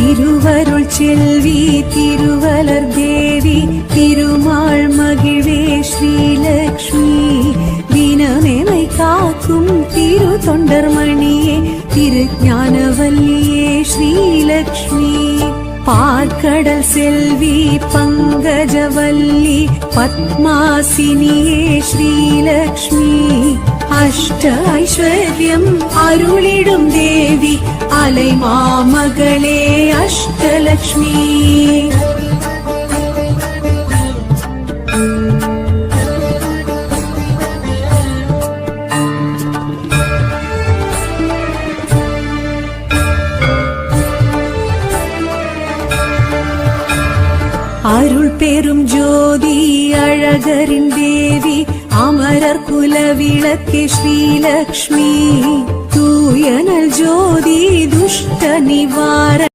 திருவருள் செல்வி திருவலர் தேவி திருமால் மகிழ்வே ஸ்ரீலக்ஷ்மி தினமெமை காக்கும் திரு தொண்டர்மணியே திருஞானவல்லியே ஸ்ரீலக்ஷ்மி பார்க்கடல் செல்வி பங்கஜவல்லி பத்மாசினியே ஸ்ரீலக்ஷ்மி அஷ்ட ஐஸ்வர்யம் அருளிடும் தேவி அலை மாமகளே அஷ்டலக்ஷ்மி அருள் பெரும் ஜோதி அழகரின் தேவி அமரர் குலவிளக்கே ஸ்ரீலக்ஷ்மி தூயனல் ஜோதி துஷ்ட நிவார